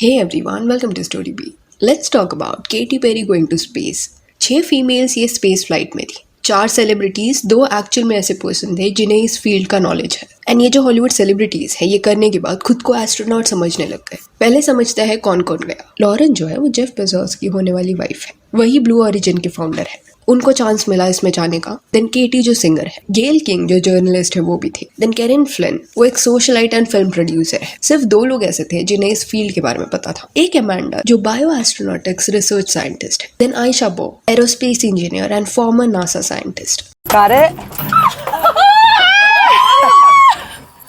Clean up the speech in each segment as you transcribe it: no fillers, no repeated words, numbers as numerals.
Hey everyone, welcome to Story B. Let's talk about Katy Perry going to space. 6 females ये space flight में थी। 4 celebrities, 2 actual में ऐसे person थे जिन्हें इस फील्ड का नॉलेज है। एंड ये जो हॉलीवुड सेलिब्रिटीज है ये करने के बाद खुद को एस्ट्रोनॉट समझने लग गए। पहले समझते हैं कौन कौन गया। लॉरेन जो है वो जेफ बेजोस की होने वाली वाइफ है, वही ब्लू ओरिजिन के फाउंडर है, उनको चांस मिला इसमें जाने का। देन केटी जो सिंगर है, गेल किंग जो जर्नलिस्ट है वो भी थी, देन कैरन फ्लिन वो एक सोशलाइट एंड फिल्म प्रोड्यूसर है। सिर्फ 2 लोग ऐसे थे जिन्हें इस फील्ड के बारे में पता था। एक एमेंडा जो बायो एस्ट्रोनॉटिक्स रिसर्च साइंटिस्ट है, देन आयशा बो aerospace engineer and farmer NASA scientist. Got it?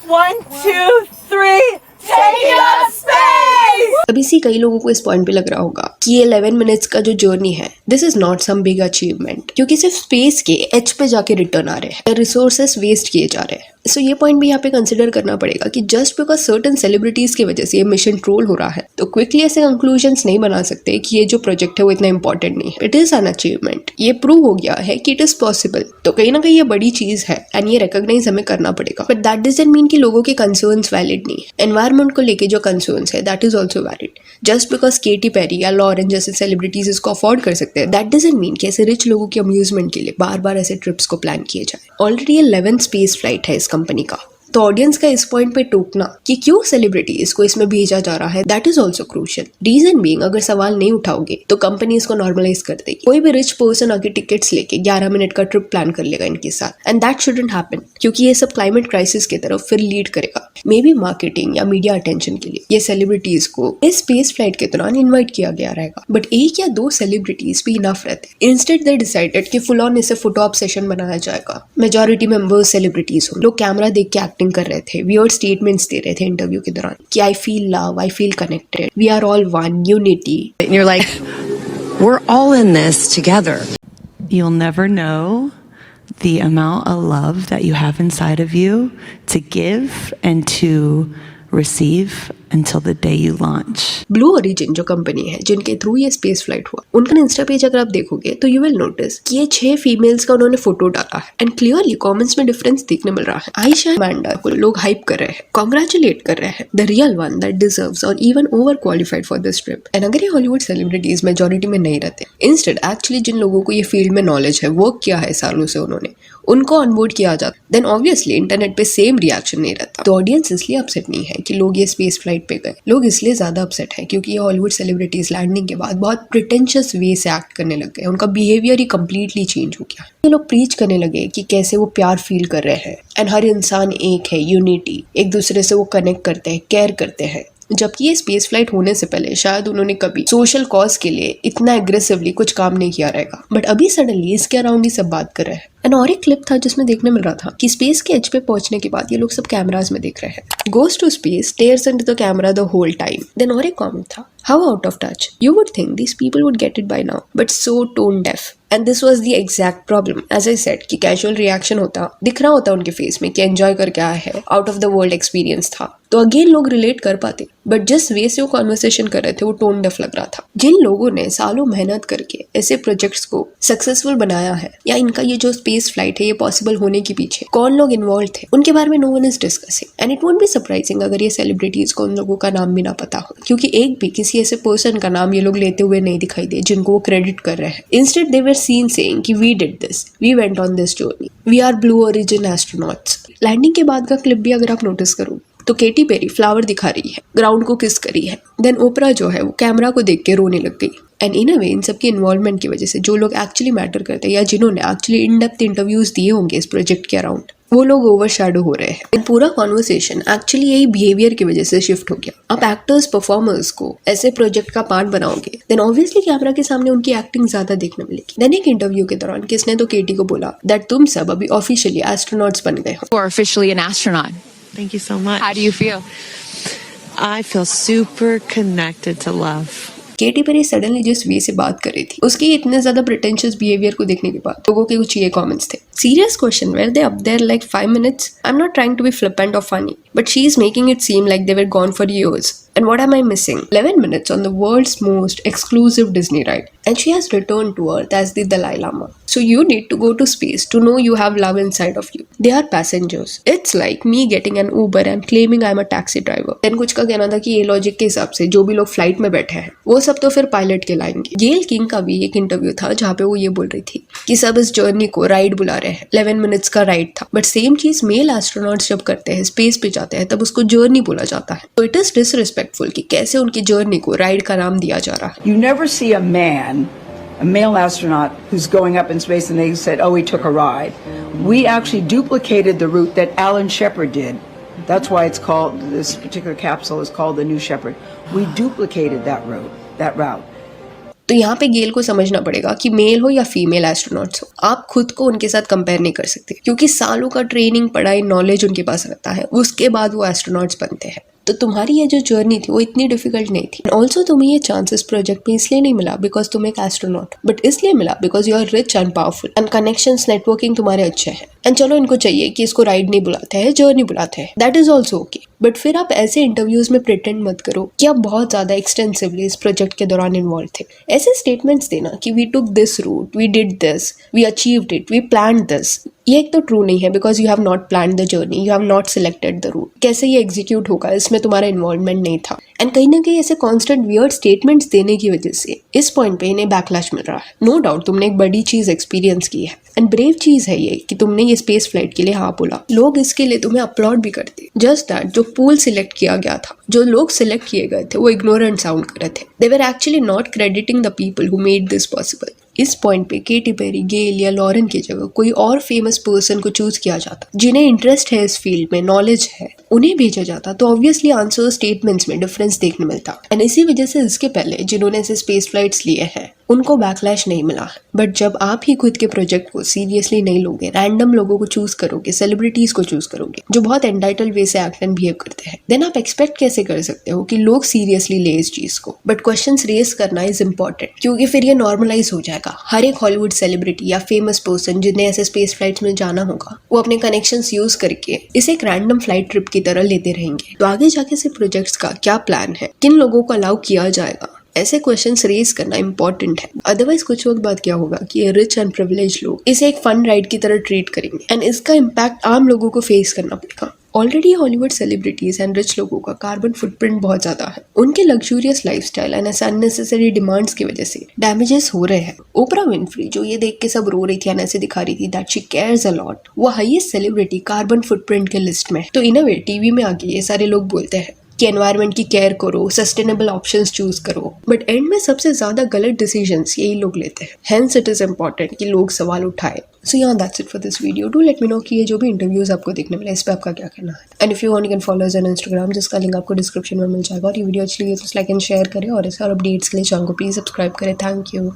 1, 2, 3, take it up space! अब इसी कई लोगों को इस पॉइंट पे लग रहा होगा कि ये 11 मिनट्स का जो जर्नी है, this is not some big achievement, क्योंकि सिर्फ स्पेस के एज पे जाके रिटर्न आ रहे हैं, रिसोर्सेस वेस्ट किए जा रहे हैं। सो ये पॉइंट भी यहाँ पे कंसिडर करना पड़ेगा कि जस्ट बिकॉज सर्टन सेलिब्रिटीज की वजह से ये मिशन ट्रोल हो रहा है तो क्विकली ऐसे कंक्लूजन्स नहीं बना सकते कि ये जो प्रोजेक्ट है वो इतना इंपॉर्टेंट नहीं है। इट इज एन अचीवमेंट, ये प्रूव हो गया है कि इट इज पॉसिबल। तो कहीं ना कहीं ये बड़ी चीज है एंड ये रिकॉग्नाइज हमें करना पड़ेगा। बट दैट डजंट मीन कि लोगों के कंसर्न्स वैलिड नहीं है। एनवायरमेंट को लेके जो कंसर्न्स है that is also valid. Just because Katy Perry या लॉरेन जैसे सेलिब्रिटीज इसको अफोर्ड कर सकते हैं, दैट डजंट मीन कि ऐसे रिच लोगों के अम्यूजमेंट के लिए बार बार ऐसे ट्रिप्स को प्लान किए जाए। ऑलरेडी ये 11 स्पेस फ्लाइट है इस कंपनी का। तो ऑडियंस का इस पॉइंट पे टोकना कि क्यों सेलिब्रिटीज को इसमें भेजा जा रहा है, that is also crucial. Reason being, अगर सवाल नहीं उठाओगे तो कंपनी इसको नॉर्मलाइज कर देगी। कोई भी रिच पर्सन आके टिकट्स लेके 11 मिनट का ट्रिप प्लान कर लेगा इनके साथ, एंड दैट शुडंट हैपन, क्योंकि ये सब क्लाइमेट क्राइसिस की तरफ फिर लीड करेगा। मे बी मार्केटिंग या मीडिया अटेंशन के लिए ये सेलिब्रिटीज को इस स्पेस फ्लाइट के दौरान इन्वाइट किया गया रहेगा, बट 1 या 2 सेलिब्रिटीज भी इनफ रहते। इंस्टेड दे डिसाइडेड कि फुल ऑन इसे फोटो ऑप सेशन बनाया जाएगा। मेजॉरिटी मेंबर्स सेलिब्रिटीज हो, लोग कैमरा देख के एक्टिंग कर रहे थे, वियर्ड स्टेटमेंट्स दे रहे थे इंटरव्यू के दौरान कि I feel love, I feel connected, we are all one, unity. And you're like, we're all in this together. You'll never know the amount of love that you have inside of you to give and to receive until the day you launch. Blue origin जो company है जिनके through ये space flight हुआ, उनका Insta page अगर आप देखोगे तो यू विल नोटिस कि ये 6 फीमेल्स का उन्होंने फोटो डाला है एंड क्लियरली कमेंट्स में डिफरेंस देखने मिल रहा है। आयशा अमेंडा को लोग हाइप कर रहे हैं, कांग्रेचुलेट कर रहे हैं, the real one that deserves और even over qualified for this trip. And अगर ये हॉलीवुड सेलिब्रिटीज मेजॉरिटी में नहीं रहते, इंस्टेड एक्चुअली जिन लोगों को ये फील्ड में नॉलेज है, वर्क किया है सालों से उन्होंने, उनको ऑनबोर्ड किया जाता, देन ऑब्वियसली इंटरनेट पे सेम रिएक्शन नहीं रहता। तो ऑडियंस इसलिए अपसेट नहीं है कि लोग ये स्पेस फ्लाइट पे गए, लोग इसलिए ज्यादा अपसेट है क्योंकि ये हॉलीवुड सेलिब्रिटीज लैंडिंग के बाद बहुत प्रिटेंशियस वे से एक्ट करने लग गए। उनका बिहेवियर ही कंप्लीटली चेंज हो गया। ये लोग प्रीच करने लगे कि कैसे वो प्यार फील कर रहे हैं एंड हर इंसान एक है, यूनिटी, एक दूसरे से वो कनेक्ट करते हैं, केयर करते हैं। जबकि ये स्पेस फ्लाइट होने से पहले शायद उन्होंने कभी सोशल कॉज के लिए इतना एग्रेसिवली कुछ काम नहीं किया रहेगा, बट अभी सडनली इसके अराउंड ही सब बात कर रहे हैं। एंड और एक क्लिप था जिसमें देखने मिल रहा था कि स्पेस के एज पे पहुंचने के बाद ये लोग सब कैमरास में देख रहे हैं। Goes to space, stares into the camera the whole time. Then और एक कमेंट था, how out of touch, you would think these people would get it by now, but so tone deaf. And this was the exact problem. As I said कि casual reaction होता, दिख रहा होता उनके face में कि enjoy करके आया है, out of the world experience था, तो अगेन लोग रिलेट कर पाते। बट जिस वे से वो कॉन्वर्सेशन कर रहे थे वो टोन डेफ लग रहा था। जिन लोगों ने सालों मेहनत करके ऐसे प्रोजेक्ट्स को सक्सेसफुल बनाया है, या इनका ये जो स्पेस फ्लाइट है ये पॉसिबल होने के पीछे कौन लोग इन्वॉल्व थे, उनके बारे में no one is discussing. And it won't be surprising अगर ये सेलिब्रिटीज को उन लोगों का नाम भी ना पता हो, क्योंकि एक भी किसी ऐसे पर्सन का नाम ये लोग लेते हुए नहीं दिखाई दे जिनको वो क्रेडिट कर रहे हैं। Instead they were seen saying कि we did this, we went on this journey, we are Blue Origin astronauts. Landing के बाद का क्लिप भी अगर आप नोटिस करोगे तो केटी पेरी फ्लावर दिखा रही है, ग्राउंड को किस करी है, देन ओपरा जो है वो कैमरा को देख के रोने लग गई। एंड इन अ वे इन सबकी इन्वॉल्वमेंट की वजह से जो लोग एक्चुअली मैटर करते हैं या जिन्होंने एक्चुअली इन डेप्थ इंटरव्यूज दिए होंगे इस प्रोजेक्ट के अराउंड, वो लोग ओवरशैडो हो रहे हैं। पूरा कॉन्वर्सेशन एक्चुअली यही बिहेवियर की वजह से शिफ्ट हो गया। आप एक्टर्स परफॉर्मर्स को ऐसे प्रोजेक्ट का पार्ट बनाओगे, देन ऑब्वियसली कैमरा के सामने उनकी एक्टिंग ज्यादा देखने मिलेगी। देन एक इंटरव्यू के दौरान किसने तो केटी को बोला दैट तुम सब अभी ऑफिशियली एस्ट्रोनॉट्स बन गए हो। You are officially an astronaut. Thank you so much. How do you feel? I feel super connected to love. Katy Perry suddenly जिस वे से बात कर रही थी, उसके इतने ज्यादा प्रिटेंशियस बिहेवियर को देखने के बाद लोगों के कुछ ये कमेंट्स थे, serious question, where they up there like 5 minutes? I am not trying to be flippant और funny, but she is making it seem like they were gone for years. And what am I missing? 11 minutes on the world's most exclusive Disney ride. And she has returned to Earth as the Dalai Lama. So you need to go to space to know you have love inside of you. They are passengers. It's like me getting an Uber and claiming I'm a taxi driver. Then कुछ का कहना था कि ये logic के हिसाब से जो भी लोग फ्लाइट में बैठे हैं वो सब तो फिर पायलट के लाएंगे। गेल किंग का भी एक इंटरव्यू था जहाँ पे वो ये बोल रही थी कि सब इस जर्नी को राइड बुला रहे हैं। 11 मिनट्स का राइड था, बट सेम चीज मेल एस्ट्रोनॉट्स जब करते हैं, स्पेस पे जाते हैं, तब उसको जर्नी बोला जाता है। तो इट इज डिसरिस्पेक्टफुल कि कैसे उनकी जर्नी को राइड का नाम दिया जा रहा है। You never see a male astronaut who's going up in space and they said, oh, he took a ride. We actually duplicated the route that Alan Shepard did. That's why it's called, this particular capsule is called the New Shepard. We duplicated that route. तो यहाँ पे गेल को समझना पड़ेगा कि mail हो या female astronauts हो, आप खुद को उनके साथ कंपेयर नहीं कर सकते, क्योंकि सालों का ट्रेनिंग, पढ़ाई, नॉलेज उनके पास रहता है, उसके बाद वो एस्ट्रोनॉट्स बनते हैं। तो तुम्हारी ये जो जर्नी थी वो इतनी डिफिकल्ट नहीं थी। ऑल्सो तुम्हें ये चांसेस प्रोजेक्ट में इसलिए नहीं मिला बिकॉज तुम एक एस्ट्रोनॉट, बट इसलिए मिला because you are rich and powerful and connections, networking तुम्हारे अच्छे हैं। एंड चलो इनको चाहिए कि इसको राइड नहीं बुलाते हैं, जर्नी बुलाते हैं, that is also okay. But फिर आप ऐसे इंटरव्यूज में प्रिटेंड मत करो कि आप बहुत ज्यादा एक्सटेंसिवली इस प्रोजेक्ट के दौरान इन्वॉल्व थे। ऐसे स्टेटमेंट्स देना कि we took this route, we did this, we achieved it, we planned this, ये एक तो ट्रू नहीं है because you have not plan the journey, you have not selected the route. कैसे ये एग्जीक्यूट होगा, इसमें तुम्हारा इन्वॉल्वमेंट नहीं था। एंड कहीं ना कहीं ऐसे कॉन्स्टेंट वियर्ड स्टेटमेंट्स देने की वजह से इस पॉइंट पे इन्हें बैकलैश मिल रहा है। नो डाउट तुमने एक बड़ी चीज एक्सपीरियंस की है एंड ब्रेव चीज है ये कि तुमने ये स्पेस फ्लाइट के लिए हाँ बोला। लोग इसके लिए तुम्हें अपलॉड भी करते। जस्ट दैट जो पूल सिलेक्ट किया गया था, जो लोग सिलेक्ट किए गए थे, वो इग्नोरेंट साउंड कर रहे थे। They were actually not crediting the people who made this possible. इस पॉइंट पे केटी पेरी, गेल या लॉरेन की जगह कोई और फेमस पर्सन को चूज किया जाता, जिन्हें इंटरेस्ट है इस फील्ड में, नॉलेज है, उन्हें भेजा जाता, तो ऑब्वियसली आंसर स्टेटमेंट्स में डिफरेंस देखने मिलता। एंड इसी वजह से इसके पहले जिन्होंने ऐसे स्पेस फ्लाइट्स लिए हैं उनको बैकलैश नहीं मिला। बट जब आप ही खुद के प्रोजेक्ट को सीरियसली नहीं लोगे, रैंडम लोगों को चूज करोगे, सेलिब्रिटीज को चूज करोगे जो बहुत एंटाइटल वे से एक्ट एंड बिहेव करते हैं, देन आप एक्सपेक्ट कैसे कर सकते हो कि लोग सीरियसली ले इस चीज को। बट क्वेश्चंस रेज करना इज इंपॉर्टेंट, क्योंकि फिर ये नॉर्मलाइज हो जाएगा। हर एक हॉलीवुड सेलिब्रिटी या फेमस पर्सन जिन्हें ऐसे स्पेस फ्लाइट्स में जाना होगा, वो अपने कनेक्शंस यूज करके इसे एक रैंडम फ्लाइट ट्रिप की तरह लेते रहेंगे। तो आगे जाके से प्रोजेक्ट्स का क्या प्लान है, किन लोगों को अलाउ किया जाएगा, ऐसे क्वेश्चंस रेज करना इंपॉर्टेंट है। अदरवाइज कुछ वक्त बाद क्या होगा कि ये रिच एंड प्रिविलेज लोग इसे एक फन राइड की तरह ट्रीट करेंगे एंड इसका इम्पैक्ट आम लोगों को फेस करना पड़ेगा। Already Hollywood celebrities and rich लोगों का कार्बन फुटप्रिंट बहुत ज्यादा है। उनके लग्जूरियस लाइफस्टाइल एंड ऐसे अननेसेसरी डिमांड्स की वजह से डैमेजेस हो रहे हैं। ओपरा विनफ्री जो ये देख के सब रो रही थी एंड ऐसे दिखा रही थी that she cares a lot, वो हाईएस्ट सेलिब्रिटी कार्बन फुटप्रिंट के लिस्ट में। तो इन अ वे टीवी में आके ये सारे लोग बोलते हैं कि एनवायरनमेंट की केयर करो, सस्टेनेबल ऑप्शंस चूज करो, बट एंड में सबसे ज्यादा गलत डिसीजंस यही लोग लेते हैं। हेंस इट इज इंपॉर्टेंट कि लोग सवाल उठाए। सो यहाँ that's it for this video. Do let me know कि ये जो भी इंटरव्यूज आपको देखने मिले इस पे आपका क्या कहना है। And if you want you can follow us on Instagram, जिसका लिंक आपको डिस्क्रिप्शन में मिल जाएगा। और ये वीडियो अच्छी लगी तो लाइक एंड शेयर करें और इस और अपडेट्स के लिए चैनल को प्लीज सब्सक्राइब करें। Thank you.